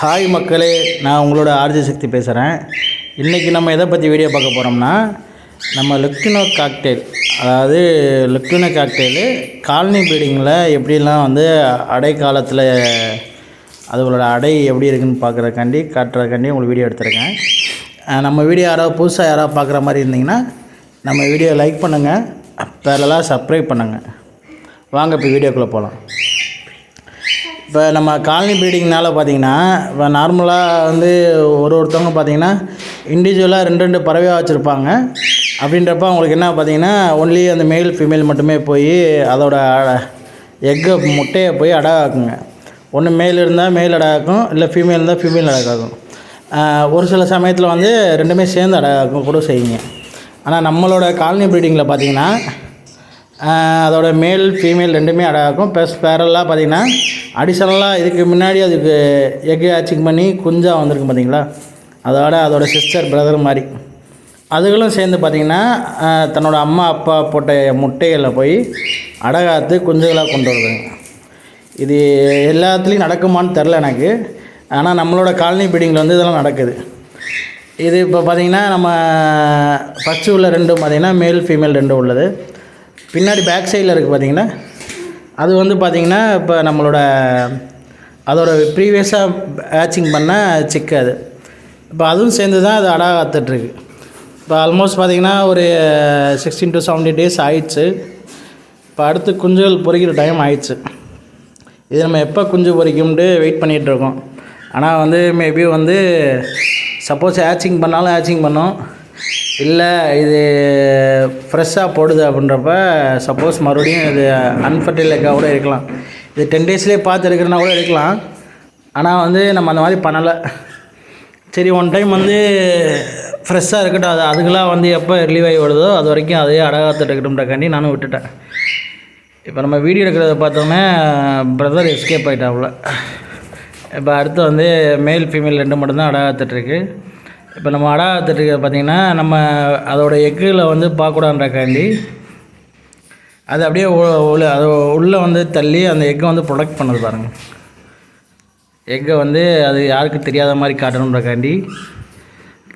Hi மக்களே, நான் உங்களோட ஆர்ஜி சக்தி பேசுகிறேன். இன்றைக்கி நம்ம எதை பற்றி வீடியோ பார்க்க போகிறோம்னா, நம்ம லுக்கினோ காக்டெயில், அதாவது லுக்கினோ காக்டெயிலு காலனி ப்ரீடிங்கில் எப்படிலாம் வந்து அடை காலத்தில் அதுகளோட அடை எப்படி இருக்குதுன்னு காட்டுறதுக்காண்டி உங்களுக்கு வீடியோ எடுத்துருக்கேன். நம்ம வீடியோ புதுசாக பார்க்குற மாதிரி இருந்தீங்கன்னா நம்ம வீடியோ லைக் பண்ணுங்கள், பேரலாக சப்ஸ்கிரைப் பண்ணுங்கள். வாங்க இப்போ வீடியோக்குள்ளே போகலாம். இப்போ நம்ம காலனி ப்ரீடிங்னால் பார்த்திங்கன்னா, இப்போ நார்மலாக வந்து ஒருத்தவங்க பார்த்திங்கன்னா இண்டிவிஜுவலாக ரெண்டு பறவையாக வச்சுருப்பாங்க. அப்படின்றப்ப அவங்களுக்கு என்ன பார்த்திங்கன்னா, ஒன்லி அந்த மேல் ஃபீமேல் மட்டுமே போய் அதோட முட்டையை போய் அடகாக்குங்க. ஒன்று மேல் இருந்தால் மேல் அடகாக்கும், இல்லை ஃபீமேல் இருந்தால் ஃபீமேல் அடகாக்கும். ஒரு சில சமயத்தில் வந்து ரெண்டுமே சேர்ந்து அடகாக்கும் கூட செய்யுங்க. ஆனால் நம்மளோட காலனி ப்ரீடிங்கில் பார்த்திங்கன்னா அதோட மேல் ஃபீமேல் ரெண்டுமே அடகாக்கும். ப்ளஸ் பேரலாக பார்த்திங்கன்னா அடிஷனலாக இதுக்கு முன்னாடி அதுக்கு எக் ஹேச்சிங் பண்ணி குஞ்சாக வந்திருக்கும் பார்த்திங்களா, அதோட சிஸ்டர் பிரதர் மாதிரி அதுகளும் சேர்ந்து பார்த்திங்கன்னா தன்னோட அம்மா அப்பா போட்ட முட்டைகளில் போய் அடகாத்து குஞ்சுகளாக கொண்டு வருதுங்க. இது எல்லாத்துலேயும் நடக்குமான்னு தெரில எனக்கு. ஆனால் நம்மளோட காலனி ப்ரீடிங்கில் வந்து இதெல்லாம் நடக்குது. இது இப்போ பார்த்திங்கன்னா நம்ம ஃபஸ்ட்டு உள்ள ரெண்டும் பார்த்திங்கன்னா மேல் ஃபீமேல் ரெண்டும் உள்ளது. பின்னாடி பேக் சைடில் இருக்குது பார்த்திங்கன்னா, அது வந்து பார்த்திங்கன்னா இப்போ நம்மளோட அதோட ப்ரீவியஸாக ஹேச்சிங் பண்ண சிக்கு அது. இப்போ அதுவும் சேர்ந்து தான் அது அடா காத்துட்ருக்கு. இப்போ ஆல்மோஸ்ட் பார்த்திங்கன்னா ஒரு 16 to 17 days ஆயிடுச்சு. இப்போ அடுத்து குஞ்சுகள் பொறிக்கிற டைம் ஆயிடுச்சு. இது நம்ம எப்போ குஞ்சு பொறிக்கும்ட்டு வெயிட் பண்ணிகிட்ருக்கோம். ஆனால் வந்து மேபி வந்து சப்போஸ் ஹேச்சிங் பண்ணாலும் ஹேச்சிங் பண்ணோம், இல்லை இது ஃப்ரெஷ்ஷாக போடுது அப்படின்றப்ப சப்போஸ் மறுபடியும் இது அன்ஃபர்டைல் எக்காக கூட இருக்கலாம். இது 10 daysலேயே பார்த்து எடுக்கிறனா கூட எடுக்கலாம். ஆனால் வந்து நம்ம அந்த மாதிரி பண்ணலை. சரி, ஒன் டைம் வந்து ஃப்ரெஷ்ஷாக இருக்கட்டும், அதுக்கெலாம் வந்து எப்போ ரிலீவ் ஆகி வருதோ அது வரைக்கும் அதே அடகாத்து எடுக்கட்டும்ன்றக்காண்டி நானும் விட்டுட்டேன். இப்போ நம்ம வீடியோ எடுக்கிறத பார்த்தோன்னே பிரதர் எஸ்கேப் ஆகிட்டாப்புல. இப்போ அடுத்து வந்து மேல் ஃபீமேல் ரெண்டு மட்டும்தான் அடகாத்துட்ருக்கு. இப்போ நம்ம அடகாத்துட்டு பார்த்திங்கன்னா நம்ம அதோட எக்கில் வந்து பார்க்கக்கூடாதுன்றக்காண்டி அது அப்படியே அது உள்ளே வந்து தள்ளி அந்த எக்கை வந்து ப்ரொடெக்ட் பண்ணுது பாருங்கள். எக்கை வந்து அது யாருக்கும் தெரியாத மாதிரி காட்டணுன்றக்காண்டி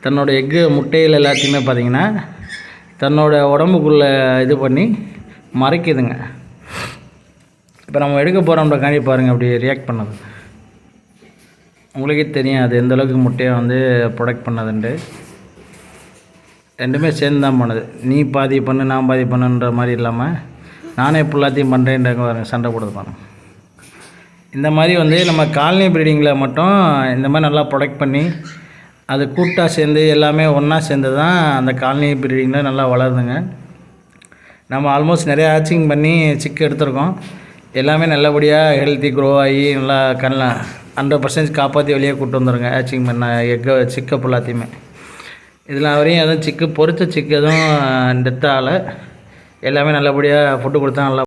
தன்னோட எக்கு முட்டையில் எல்லாத்தையுமே பார்த்திங்கன்னா தன்னோட உடம்புக்குள்ளே இது பண்ணி மறைக்குதுங்க. இப்போ நம்ம எடுக்க போகிறோம்ன்றக்காண்டி பாருங்கள் அப்படி ரியாக்ட் பண்ணது. உங்களுக்கே தெரியும் அது எந்தளவுக்கு முட்டையை வந்து ப்ரொடெக்ட் பண்ணதுன்ட்டு. ரெண்டுமே சேர்ந்து தான் பண்ணுது. நீ பாதி பண்ணு நான் பாதி பண்ணுன்ற மாதிரி இல்லாமல் நானே இப்போ எல்லாத்தையும் பண்ணுறேன்ற சண்டை போடுதுப்பாங்க. இந்த மாதிரி வந்து நம்ம காலனி ப்ரீடிங்கில் மட்டும் இந்த மாதிரி நல்லா ப்ரொடெக்ட் பண்ணி அது கூட்டாக சேர்ந்து எல்லாமே ஒன்றா சேர்ந்து தான் அந்த காலனி ப்ரீடிங்கில் நல்லா வளருதுங்க. நம்ம ஆல்மோஸ்ட் நிறையா ஹேச்சிங் பண்ணி சிக்கு எடுத்துருக்கோம். எல்லாமே நல்லபடியாக ஹெல்த்தி க்ரோ ஆகி நல்லா 100% காப்பாற்றி வெளியே கூப்பிட்டு வந்துடுங்க. ஹேச்சிங் பண்ண சிக்கப் எல்லாத்தையுமே. இதில் வரையும் எதுவும் சிக்கு பொறிச்ச சிக்கு எதுவும் டெத் ஆகலை. எல்லாமே நல்லபடியாக ஃபுட்டு கொடுத்தா நல்லா